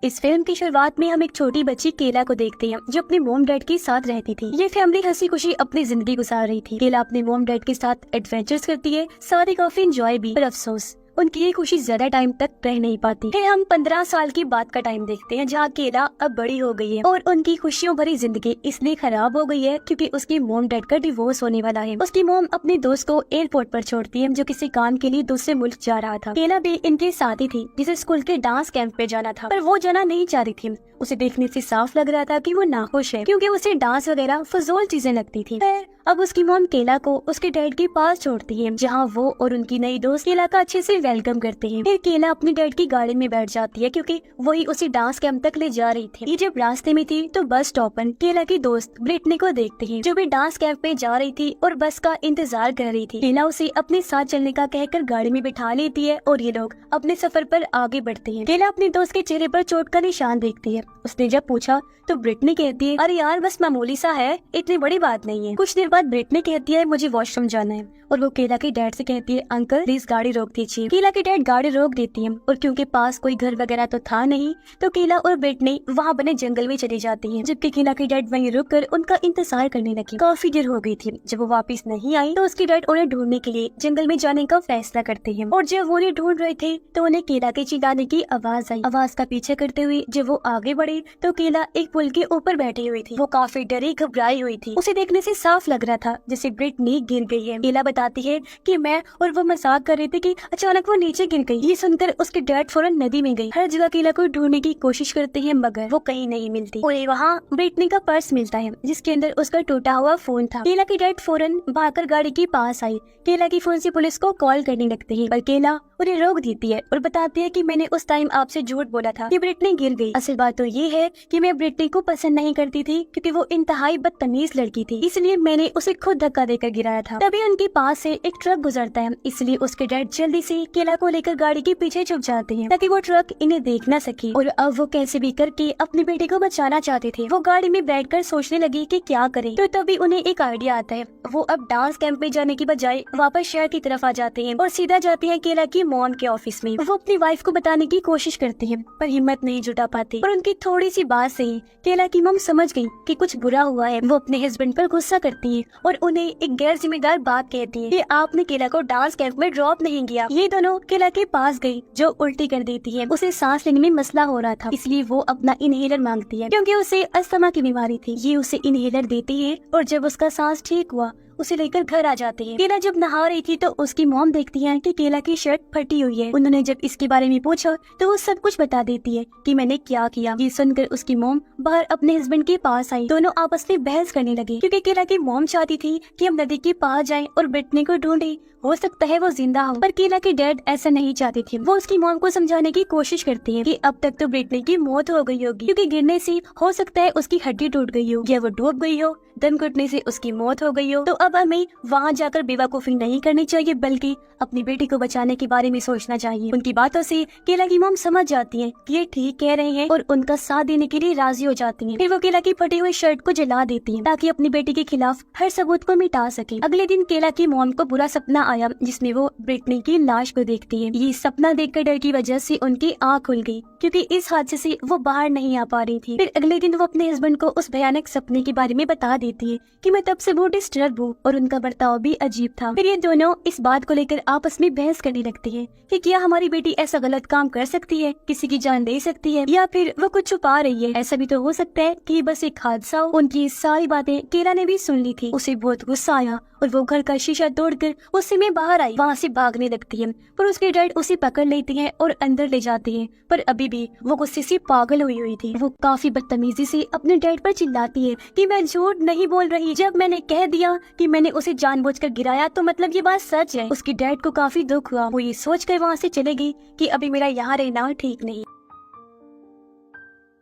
इस फिल्म की शुरुआत में हम एक छोटी बच्ची केला को देखते हैं जो अपने मॉम डैड के साथ रहती थी। ये फैमिली हंसी खुशी अपनी जिंदगी गुजार रही थी। केला अपने मॉम डैड के साथ एडवेंचर्स करती है, साथ ही काफी इंजॉय भी, पर अफसोस उनकी ये खुशी ज्यादा टाइम तक रह नहीं पाती। फिर हम 15 साल की बात का टाइम देखते हैं जहाँ केला अब बड़ी हो गई है और उनकी खुशियों भरी जिंदगी इसलिए खराब हो गई है क्योंकि उसकी मॉम डैड का डिवोर्स होने वाला है। उसकी मॉम अपने दोस्त को एयरपोर्ट पर छोड़ती है जो किसी काम के लिए दूसरे मुल्क जा रहा था। केला भी इनके साथ ही थी जिसे स्कूल के डांस कैंप पे जाना था, पर वो जाना नहीं चाह रही थी। उसे देखने से साफ लग रहा था कि वो नाखुश है क्योंकि उसे डांस वगैरह फजूल चीजें लगती थी। अब उसकी मॉम केला को उसके डैड के पास छोड़ती है जहाँ वो और उनकी नई दोस्त केला का अच्छे से वेलकम करते हैं। फिर केला अपने डैड की गाड़ी में बैठ जाती है क्योंकि वही उसे डांस कैंप तक ले जा रही थी। ये जब रास्ते में थी तो बस स्टॉप पर केला की दोस्त ब्रिटनी को देखते हैं जो भी डांस कैंप में जा रही थी और बस का इंतजार कर रही थी। केला उसे अपने साथ चलने का कहकर गाड़ी में बिठा लेती है और ये लोग अपने सफर पर आगे बढ़ते हैं। केला अपने दोस्त के चेहरे पर चोट का निशान देखती है। उसने जब पूछा तो ब्रिटनी कहती है, अरे यार बस मामूली सा है, इतनी बड़ी बात नहीं है। कुछ देर बाद ब्रिटनी कहती है, मुझे वॉशरूम जाना है, और वो केला के डैड से कहती है, अंकल प्लीज गाड़ी रोक दीजिए। केला के डैड गाड़ी रोक देती है और क्योंकि पास कोई घर वगैरह तो था नहीं तो केला और ब्रिटनी वहाँ बने जंगल में चली जाती है, जबकि केला के डैड वहीं रुक कर उनका इंतजार करने लगे। काफी देर हो गई थी। जब वो वापस नहीं आई तो उसके डैड उन्हें ढूंढने के लिए जंगल में जाने का फैसला करते हैं, और जब वो उन्हें ढूंढ रहे थे तो उन्हें केला के चिल्लाने की आवाज आई। आवाज का पीछे करते हुए जब वो आगे बढ़े तो केला एक पुल के ऊपर बैठी हुई थी। वो काफी डरी घबराई हुई थी। उसे देखने से साफ लग रहा था जैसे ब्रिटनी गिर गई है। केला बताती है कि मैं और वो मजाक कर रहे थे कि अचानक वो नीचे गिर गई। ये सुनकर उसके डैड फौरन नदी में गई। हर जगह केला को ढूंढने की कोशिश करते हैं मगर वो कहीं नहीं मिलती। उन्हें वहाँ ब्रिटनी का पर्स मिलता है जिसके अंदर उसका टूटा हुआ फोन था। केला के डैड फौरन भागकर गाड़ी के पास आई। केला की फोन से पुलिस को कॉल करने लगते हैं पर केला उन्हें रोक देती है और बताती है कि मैंने उस टाइम आपसे झूठ बोला था कि ब्रिटनी गिर गई। असल बात तो ये है कि मैं ब्रिटनी को पसंद नहीं करती थी क्योंकि वो इंतहाई बदतमीज लड़की थी, इसलिए मैंने उसे खुद धक्का देकर गिराया था। तभी उनके पास से एक ट्रक गुजरता है, इसलिए उसके डैड जल्दी से केला को लेकर गाड़ी के पीछे छुप जाते हैं ताकि वो ट्रक इन्हें देख न सके। और अब वो कैसे भी करके अपने बेटे को बचाना चाहते थे। वो गाड़ी में बैठकर सोचने लगी कि क्या करें, तो तभी उन्हें एक आइडिया आता है। वो अब डांस कैंप में जाने की बजाय वापस शहर की तरफ आ जाते हैं और सीधा जाते हैं केला की मॉम के ऑफिस में। वो अपनी वाइफ को बताने की कोशिश करते हैं पर हिम्मत नहीं जुटा पाते, और उनकी थोड़ी सी बात से ही केला की मॉम समझ गई कि कुछ बुरा हुआ है। वो अपने हस्बैंड पर गुस्सा करती है और उन्हें एक गैर जिम्मेदार बात कहती है कि आपने केला को डांस कैंप में ड्रॉप नहीं किया। ये दोनों केला के पास गई जो उल्टी कर देती है। उसे सांस लेने में मसला हो रहा था, इसलिए वो अपना इनहेलर मांगती है क्योंकि उसे अस्थमा की बीमारी थी। ये उसे इनहेलर देती है और जब उसका सांस ठीक हुआ उसे लेकर घर आ जाते हैं। केला जब नहा रही थी तो उसकी मॉम देखती है कि केला की शर्ट फटी हुई है। उन्होंने जब इसके बारे में पूछा तो वो सब कुछ बता देती है कि मैंने क्या किया। ये सुनकर उसकी मॉम बाहर अपने हस्बैंड के पास आई। दोनों आपस में बहस करने लगे क्योंकि केला की मॉम चाहती थी कि हम नदी के पास जाएं और ब्रिटनी को ढूंढे, हो सकता है वो जिंदा हो, पर केला के डैड ऐसा नहीं चाहते थे। वो उसकी मॉम को समझाने की कोशिश करती है कि अब तक तो ब्रिटनी की मौत हो गई होगी क्योंकि गिरने से हो सकता है उसकी हड्डी टूट गई हो या वो डूब गई हो, दम घुटने से उसकी मौत हो गई हो। तो अब हमें वहाँ जाकर बेवकूफी नहीं करनी चाहिए बल्कि अपनी बेटी को बचाने के बारे में सोचना चाहिए। उनकी बातों से केला की मॉम समझ जाती है कि ये ठीक कह रहे हैं और उनका साथ देने के लिए राजी हो जाती हैं। फिर वो केला की फटी हुई शर्ट को जला देती है ताकि अपनी बेटी के खिलाफ हर सबूत को मिटा सके। अगले दिन केला की मॉम को बुरा सपना आया जिसमें वो ब्रिटनी की लाश को देखती है। ये सपना देखकर डर की वजह से उनकी आँख खुल गई क्योंकि इस हादसे से वो बाहर नहीं आ पा रही थी। फिर अगले दिन वो अपने हस्बैंड को उस भयानक सपने के बारे में बता देती है कि मैं तब से बहुत डिस्टर्ब हूँ और उनका बर्ताव भी अजीब था। फिर ये दोनों इस बात को लेकर आपस में बहस करने लगते हैं कि क्या हमारी बेटी ऐसा गलत काम कर सकती है, किसी की जान दे सकती है, या फिर वो कुछ छुपा रही है। ऐसा भी तो हो सकता है कि बस एक हादसा हो। उनकी सारी बातें केला ने भी सुन ली थी। उसे बहुत गुस्सा आया और वो घर का शीशा तोड़कर उससे में बाहर आई, वहाँ से भागने लगती है, पर उसके डैड उसे पकड़ लेते हैं और अंदर ले जाते हैं। पर अभी भी वो गुस्से से पागल हुई थी। वो काफी बदतमीजी से अपने डैड पर चिल्लाती है कि मैं झूठ नहीं बोल रही, जब मैंने कह दिया कि मैंने उसे जानबूझकर गिराया तो मतलब ये बात सच है। उसके डैड को काफी दुख हुआ। वो ये सोचकर वहाँ से चले गई कि अभी मेरा यहाँ रहना ठीक नहीं।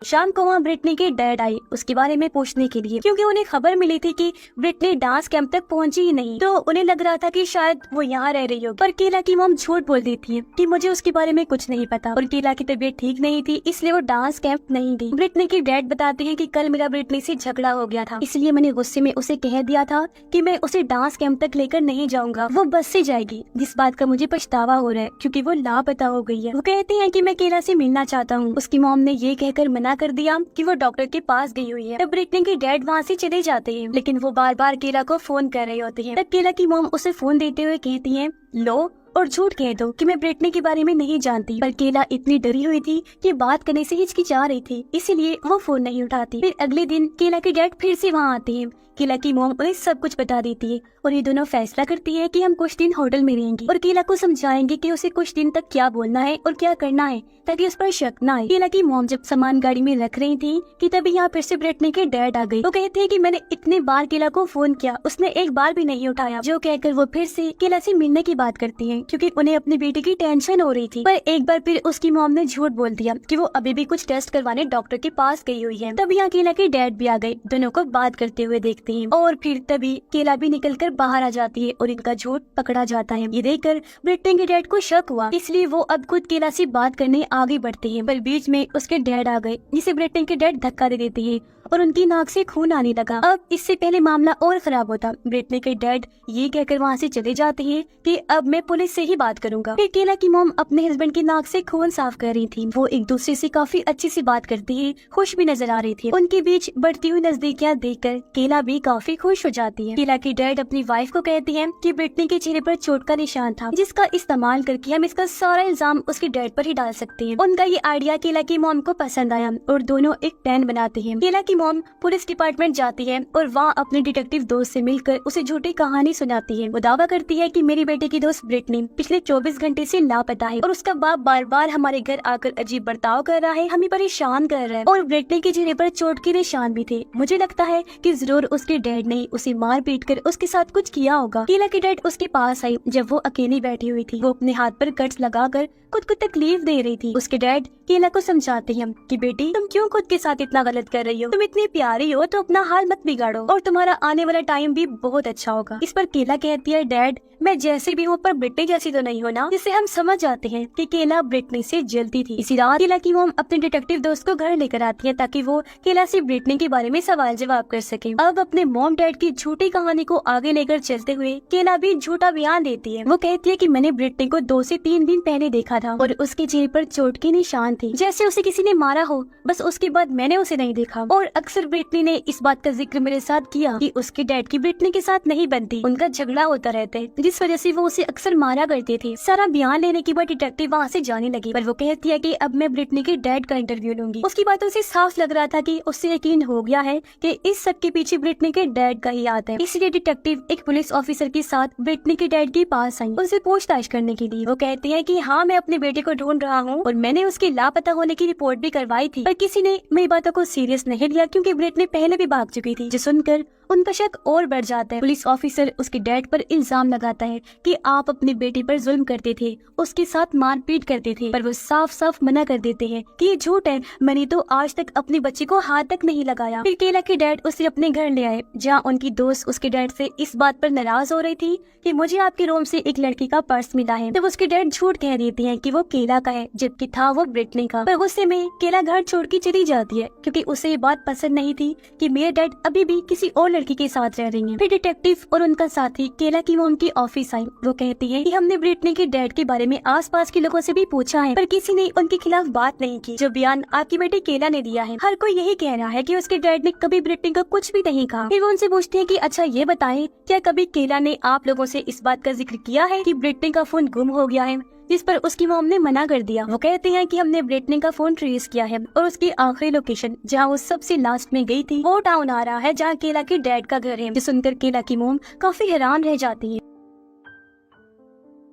शाम को वहाँ ब्रिटनी के डैड आए उसके बारे में पूछने के लिए, क्योंकि उन्हें खबर मिली थी कि ब्रिटनी डांस कैंप तक पहुंची ही नहीं। तो उन्हें लग रहा था कि शायद वो यहाँ रह रही हो, पर केला की मॉम झूठ बोल देती है कि मुझे उसके बारे में कुछ नहीं पता और केला की तबीयत ठीक नहीं थी, इसलिए वो डांस कैंप नहीं गई। ब्रिटनी के डैड बताते हैं कि कल मेरा ब्रिटनी से झगड़ा हो गया था, इसलिए मैंने गुस्से में उसे कह दिया था कि मैं उसे डांस कैंप तक लेकर नहीं जाऊंगा, वो बस से जाएगी, जिस बात का मुझे पछतावा हो रहा है क्योंकि वो लापता हो गई है। वो कहते हैं कि मैं केला से मिलना चाहता हूँ। उसकी मॉम ने ये कहकर मना कर दिया कि वो डॉक्टर के पास गई हुई है। तब ब्रिटनी के डैड वहाँ से चले जाते हैं, लेकिन वो बार बार केला को फोन कर रहे होते हैं। तब केला की मॉम उसे फोन देते हुए कहती है, लो और झूठ कह दो कि मैं ब्रिटनी के बारे में नहीं जानती। पर केला इतनी डरी हुई थी कि बात करने से हिचकिचा रही थी, इसीलिए वो फोन नहीं उठाती। फिर अगले दिन केला के डैड फिर से वहाँ आते हैं। केला की मॉम उन्हें सब कुछ बता देती है और ये दोनों फैसला करती है कि हम कुछ दिन होटल में रहेंगे और केला को समझाएंगे कि उसे कुछ दिन तक क्या बोलना है और क्या करना है ताकि उस पर शक न आए। केला की मॉम जब सामान गाड़ी में रख रही थी कि तभी यहाँ फिर से ब्रिटनी के डैड आ गए। वो कहते हैं कि मैंने इतने बार केला को फोन किया, उसने एक बार भी नहीं उठाया। जो कहकर वो फिर से केला से मिलने की बात करती है क्योंकि उन्हें अपनी बेटी की टेंशन हो रही थी। पर एक बार फिर उसकी मॉम ने झूठ बोल दिया कि वो अभी भी कुछ टेस्ट करवाने डॉक्टर के पास गई हुई है। तब यहाँ केला के डैड भी आ गए, दोनों को बात करते हुए देखते हैं और फिर तभी केला भी निकलकर बाहर आ जाती है और इनका झूठ पकड़ा जाता है। ये देखकर ब्रिटनी के डैड को शक हुआ, इसलिए वो अब खुद केला से बात करने आगे बढ़ते हैं। पर बीच में उसके डैड आ गए, जिसे ब्रिटनी के डैड धक्का दे देते हैं और उनकी नाक से खून आने लगा। अब इससे पहले मामला और खराब होता। ब्रिटनी के डैड ये कहकर वहाँ से चले जाते हैं कि अब मैं पुलिस से ही बात करूंगा। फिर केला की मॉम अपने हस्बैंड की नाक से खून साफ कर रही थी। वो एक दूसरे से काफी अच्छी सी बात करती है, खुश भी नजर आ रही थी। उनके बीच बढ़ती हुई नजदीकियां देखकर केला भी काफी खुश हो जाती है। केला की डैड अपनी वाइफ को कहती है कि ब्रिटनी के चेहरे पर चोट का निशान था, जिसका इस्तेमाल करके हम इसका सारा इल्जाम उसके डैड पर ही डाल सकते हैं। उनका ये आइडिया केला की मॉम को पसंद आया और दोनों एक प्लान बनाते हैं। केला की मॉम पुलिस डिपार्टमेंट जाती है और वहाँ अपने डिटेक्टिव दोस्त से मिलकर उसे झूठी कहानी सुनाती है। वो दावा करती है कि मेरी बेटे की दोस्त ब्रिटनी पिछले 24 घंटे से लापता है और उसका बाप बार बार हमारे घर आकर अजीब बर्ताव कर रहा है, हमें परेशान कर रहा है और ब्रिटनी के चेहरे पर चोट के निशान भी थे। मुझे लगता है कि जरूर उसके डैड ने उसे मार पीट कर उसके साथ कुछ किया होगा। केला के डैड उसके पास आई जब वो अकेली बैठी हुई थी। वो अपने हाथ पर कट्स लगाकर खुद को तकलीफ दे रही थी। उसके डैड केला को समझाते हैं कि बेटी तुम क्यों खुद के साथ इतना गलत कर रही हो, तुम इतनी प्यारी हो तो अपना हाल मत बिगाड़ो और तुम्हारा आने वाला टाइम भी बहुत अच्छा होगा। इस पर केला कहती है, डैड मैं जैसे भी हूँ पर ब्रिटनी जैसी तो नहीं हो ना। जिससे हम समझ जाते हैं कि केला ब्रिटनी से जलती थी। इसी रात केला की मॉम अपने डिटेक्टिव दोस्त को घर लेकर आती है ताकि वो केला से ब्रिटनी के बारे में सवाल जवाब कर सके। अब अपने मॉम डैड की झूठी कहानी को आगे लेकर चलते हुए केला भी झूठा बयान देती है। वो कहती है कि मैंने ब्रिटनी को 2 से 3 दिन पहले देखा था और उसके चेहरे पर चोट के निशान थे, जैसे उसे किसी ने मारा हो। बस उसके बाद मैंने उसे नहीं देखा और अक्सर ब्रिटनी ने इस बात का जिक्र मेरे साथ किया कि उसके डैड की ब्रिटनी के साथ नहीं बनती, उनका झगड़ा होता रहता है जिस वजह से वो उसे अक्सर मारा करते थे। सारा बयान लेने के बाद डिटेक्टिव वहाँ से जाने लगी, पर वो कहती है कि अब मैं ब्रिटनी के डैड का इंटरव्यू लूंगी। उसकी बातों से साफ लग रहा था कि उससे यकीन हो गया है कि इस सब के पीछे ब्रिटनी के डैड का ही हाथ है। इसलिए डिटेक्टिव एक पुलिस ऑफिसर के साथ ब्रिटनी के डैड के पास आई उनसे पूछताछ करने के लिए। वो कहते हैं कि हाँ मैं अपने बेटे को ढूंढ रहा हूँ और मैंने उसके लापता होने की रिपोर्ट भी करवाई थी, पर किसी ने मेरी बातों को सीरियस नहीं लिया क्योंकि ब्रिटनी पहले भी भाग चुकी थी। जो सुनकर उनका शक और बढ़ जाता है। पुलिस ऑफिसर उसके डैड पर इल्जाम लगाता है कि आप अपनी बेटी पर जुल्म करते थे, उसके साथ मारपीट करते थे, पर वो साफ साफ मना कर देते हैं कि ये झूठ है, मैंने तो आज तक अपनी बच्ची को हाथ तक नहीं लगाया। फिर केला के डैड उसे अपने घर ले आए जहाँ उनकी दोस्त उसके डैड से इस बात पर नाराज हो रही थी कि मुझे आपके रूम से एक लड़की का पर्स मिला है। तब उसके डैड झूठ कह देते हैं कि वो केला का है जबकि था वो ब्रिटनी का। पर गुस्से में केला घर छोड़ के चली जाती है क्योंकि उसे ये बात पसंद नहीं थी कि मेरे डैड अभी भी किसी और लड़की के साथ रह रही हैं। फिर डिटेक्टिव और उनका साथी केला की मॉम की ऑफिस आई। वो कहती है कि हमने ब्रिटनी के डैड के बारे में आसपास के लोगों से भी पूछा है पर किसी ने उनके खिलाफ बात नहीं की। जो बयान आपकी बेटी केला ने दिया है, हर कोई यही कह रहा है कि उसके डैड ने कभी ब्रिटनी को कुछ भी नहीं कहा। फिर वो उनसे पूछते हैं कि अच्छा ये बताएं, क्या कभी केला ने आप लोगों से इस बात का जिक्र किया है कि ब्रिटनी का फोन गुम हो गया है? जिस पर उसकी मॉम ने मना कर दिया। वो कहते हैं कि हमने ब्रिटनी का फोन ट्रेस किया है और उसकी आखिरी लोकेशन जहां वो सबसे लास्ट में गई थी वो टाउन आ रहा है जहां केला के डैड का घर है। जो सुनकर केला की मॉम काफी हैरान रह जाती है।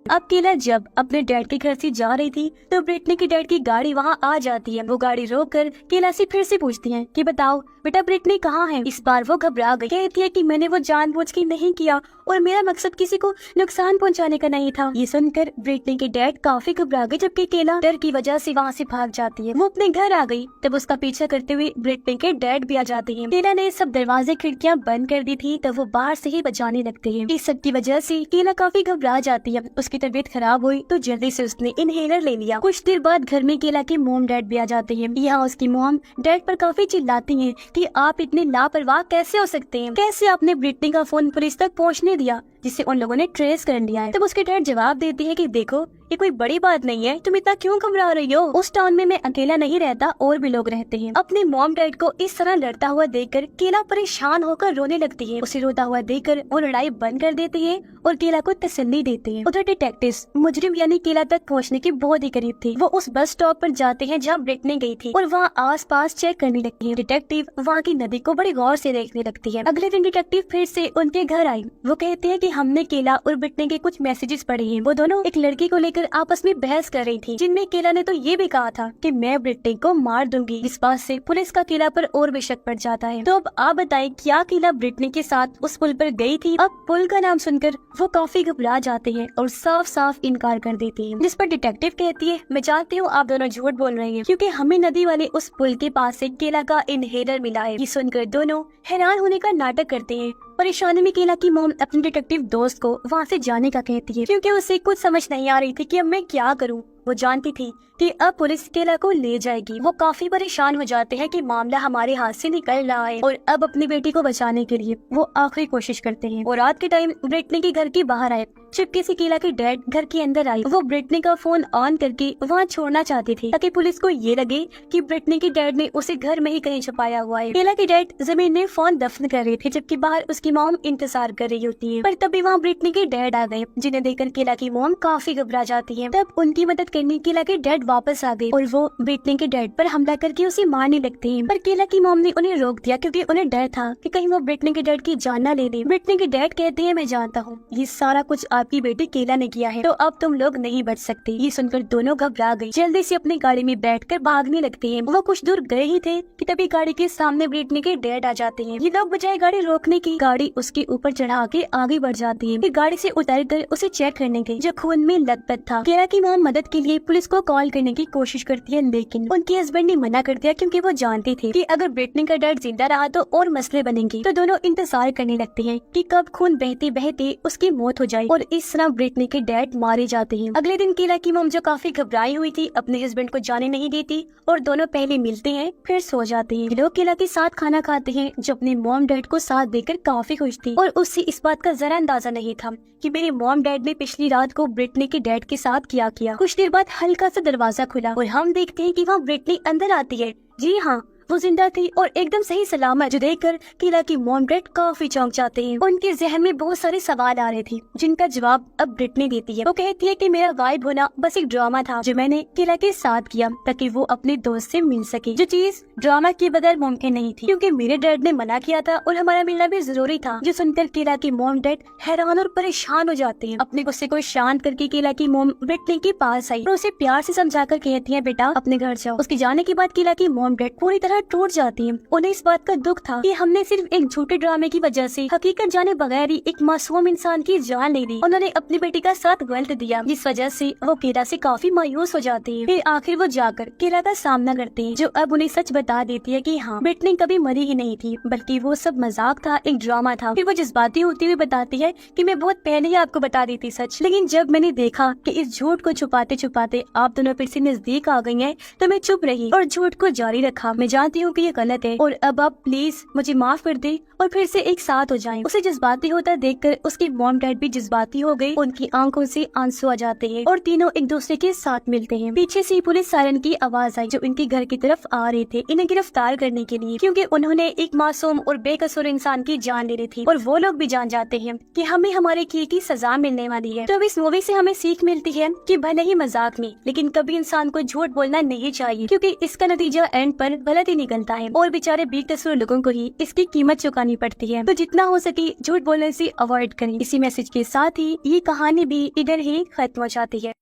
अब केला जब अपने डैड के घर से जा रही थी तो ब्रिटनी के डैड की गाड़ी वहाँ आ जाती है। वो गाड़ी रोक कर केला से फिर से पूछती है कि बताओ बेटा ब्रिटनी कहाँ है। इस बार वो घबरा गई, कहती है कि मैंने वो जानबूझ के नहीं किया और मेरा मकसद किसी को नुकसान पहुंचाने का नहीं था। ये सुनकर ब्रिटनी के डैड काफी घबरा गए, जबकि केला डर की वजह से वहाँ से भाग जाती है। वो अपने घर आ गई, तब उसका पीछा करते हुए ब्रिटनी के डैड भी आ जाते हैं। केला ने सब दरवाजे खिड़कियाँ बंद कर दी थी, तब वो बाहर से ही बजाने लगते हैं। इस सब की वजह से केला काफी घबरा जाती है। उसकी तबीयत खराब हुई तो जल्दी से उसने इनहेलर ले लिया। कुछ देर बाद घर में केला के मॉम डैड भी आ जाते हैं। यहाँ उसकी मॉम डैड पर काफी चिल्लाती है कि आप इतने लापरवाह कैसे हो सकते हैं, कैसे आपने ब्रिटनी का फोन पुलिस तक पहुँचने दिया जिसे उन लोगों ने ट्रेस कर लिया है। तब उसके डैड जवाब देते हैं कि देखो ये कोई बड़ी बात नहीं है, तुम इतना क्यों घबरा रही हो। उस टाउन में मैं अकेला नहीं रहता, और भी लोग रहते हैं। अपने मॉम डैड को इस तरह लड़ता हुआ देखकर केला परेशान होकर रोने लगती है। उसे रोता हुआ देखकर वो लड़ाई बंद कर देते हैं और केला को तसल्ली देते हैं। उधर डिटेक्टिव्स मुजरिम यानी केला तक पहुंचने के बहुत ही करीब थे। वो उस बस स्टॉप पर जाते हैं जहाँ ब्रिटनी गई थी और वहाँ आस-पास चेक करने लगती है। डिटेक्टिव वहाँ की नदी को बड़ी गौर से देखने लगती है। अगले दिन डिटेक्टिव फिर से उनके घर आई। वो कहते हैं कि हमने केला और ब्रिटनी के कुछ मैसेजेस पढ़े हैं। वो दोनों एक लड़की को लेकर आपस में बहस कर रही थी, जिनमें केला ने तो ये भी कहा था कि मैं ब्रिटनी को मार दूंगी। इस बात से पुलिस का केला पर और भी शक पड़ जाता है। तो अब आप बताएं, क्या केला ब्रिटनी के साथ उस पुल पर गई थी? अब पुल का नाम सुनकर वो काफी घबरा जाते हैं और साफ साफ इनकार कर देते हैं, जिस पर डिटेक्टिव कहती है मैं जानती हूँ आप दोनों झूठ बोल रहे हैं, क्योंकि हमें नदी वाले उस पुल के पास से केला का इनहेलर मिला है। ये सुनकर दोनों हैरान होने का नाटक करते हैं। परेशानी में केला की मॉम अपने डिटेक्टिव दोस्त को वहाँ से जाने का कहती है, क्योंकि उसे कुछ समझ नहीं आ रही थी कि अब मैं क्या करूँ। वो जानती थी कि अब पुलिस केला को ले जाएगी। वो काफी परेशान हो जाते हैं कि मामला हमारे हाथ से निकल रहा है और अब अपनी बेटी को बचाने के लिए वो आखिरी कोशिश करते हैं। और रात के टाइम ब्रिटनी के घर के बाहर आए, चुपके से केला के डैड घर के अंदर आई। वो ब्रिटनी का फोन ऑन करके वहाँ छोड़ना चाहती थी ताकि पुलिस को ये लगे कि ब्रिटनी के डैड ने उसे घर में ही कहीं छुपाया हुआ है। केला के डैड जमीन में फोन दफन कर रहे थे, जबकि बाहर उसकी मॉम इंतजार कर रही होती है। पर तभी वहाँ ब्रिटनी के डैड आ गए, जिन्हें देखकर केला की मॉम काफी घबरा जाती है। तब उनकी मदद करने केला के डैड वापस आ गए और वो ब्रिटनी के डैड पर हमला करके उसे मारने लगते हैं। पर केला की मॉम ने उन्हें रोक दिया, क्योंकि उन्हें डर था कि कहीं वो ब्रिटनी के डैड की जान न ले ले। ब्रिटनी के डैड कहते हैं मैं जानता हूँ ये सारा कुछ आपकी बेटी केला ने किया है, तो अब तुम लोग नहीं बच सकते। ये सुनकर दोनों घबरा गई, जल्दी से अपनी गाड़ी में बैठकर भागने लगते हैं। वो कुछ दूर गए ही थे कि तभी गाड़ी के सामने ब्रिटनी के डैड आ जाते हैं। ये लोग बजाय गाड़ी रोकने की गाड़ी उसके ऊपर चढ़ा के आगे बढ़ जाती है। फिर गाड़ी से उतर कर उसे चेक करने गई, जो खून में लथपथ था। केला की मॉम मदद के लिए पुलिस को कॉल करने की कोशिश करती है, लेकिन उनके हस्बैंड ने मना कर दिया, क्योंकि वो जानते थे कि अगर ब्रिटनी का डैड जिंदा रहा तो और मसले बनेंगे। तो दोनों इंतजार करने लगते हैं कि कब खून बहते बहते उसकी मौत हो जाए, और इस तरह ब्रिटनी के डैड मारे जाते हैं। अगले दिन केला की मॉम, जो काफी घबराई हुई थी, अपने हस्बैंड को जाने नहीं देती और दोनों पहले मिलते हैं फिर सो जाते हैं। लोग केला के साथ खाना खाते हैं, जो अपने मॉम डैड को साथ देकर काफी खुश थी और उससे इस बात का जरा अंदाजा नहीं था कि मेरे मॉम डैड ने पिछली रात को ब्रिटनी के डैड के साथ क्या किया। कुछ देर बाद हल्का सा दरवाजा खुला और हम देखते हैं कि वहाँ ब्रिटनी अंदर आती है। जी हाँ, वो जिंदा थी और एकदम सही सलामत, जो देखकर केला की मॉम डैड काफी चौंक जाते हैं। उनके जहन में बहुत सारे सवाल आ रहे थे, जिनका जवाब अब ब्रिटनी देती है। वो कहती है कि मेरा गायब होना बस एक ड्रामा था जो मैंने केला के साथ किया ताकि वो अपने दोस्त से मिल सके, जो चीज ड्रामा के बगैर मुमकिन नहीं थी, क्योंकि मेरे डैड ने मना किया था और हमारा मिलना भी जरूरी था। जो सुनकर केला की मॉम डैड हैरान और परेशान हो जाते हैं। अपने गुस्से को शांत करके केला की मॉम ब्रिटनी के पास आई और उसे प्यार से समझाकर कहती है बेटा अपने घर जाओ। उसके जाने के बाद केला की मॉम डैड पूरी तरह टूट जाती है। उन्हें इस बात का दुख था कि हमने सिर्फ एक झूठे ड्रामे की वजह से हकीकत जाने बगैर ही एक मासूम इंसान की जान ले ली। उन्होंने अपनी बेटी का साथ गलत दिया, जिस वजह से वो केला से काफी मायूस हो जाती है। फिर आखिर वो जाकर केला का सामना करते हैं, जो अब उन्हें सच बता देती है कि हाँ, ब्रिटनी कभी मरी ही नहीं थी, बल्कि वो सब मजाक था, एक ड्रामा था। फिर वो जज्बाती होती हुई बताती है कि मैं बहुत पहले ही आपको बता दी थी सच, लेकिन जब मैंने देखा कि इस झूठ को छुपाते छुपाते आप दोनों फिर से नजदीक आ गई हैं, तो मैं चुप रही और झूठ को जारी रखा। मैं जानती हूँ कि ये गलत है और अब आप प्लीज मुझे माफ कर दे और फिर से एक साथ हो जाएं। उसे जज्बाती होता देखकर उसके मॉम डैड भी जज्बाती हो गए। उनकी आंखों से आंसू आ जाते हैं और तीनों एक दूसरे के साथ मिलते हैं। पीछे से पुलिस सायरन की आवाज आई, जो इनके घर की तरफ आ रहे थे इन्हें गिरफ्तार करने के लिए, क्योंकि उन्होंने एक मासूम और बेकसूर इंसान की जान ले ली थी। और वो लोग भी जान जाते हैं कि हमें हमारे किए की सजा मिलने वाली है। तो अब इस मूवी से हमें सीख मिलती है कि भले ही मजाक में, लेकिन कभी इंसान को झूठ बोलना नहीं चाहिए, क्योंकि इसका नतीजा एंड पर गलत ही ही निकलता है और बेचारे बेकसूर लोगों को ही इसकी कीमत चुकानी पड़ती है। तो जितना हो सके झूठ बोलने से अवॉइड करें। इसी मैसेज के साथ ही ये कहानी भी इधर ही खत्म हो जाती है।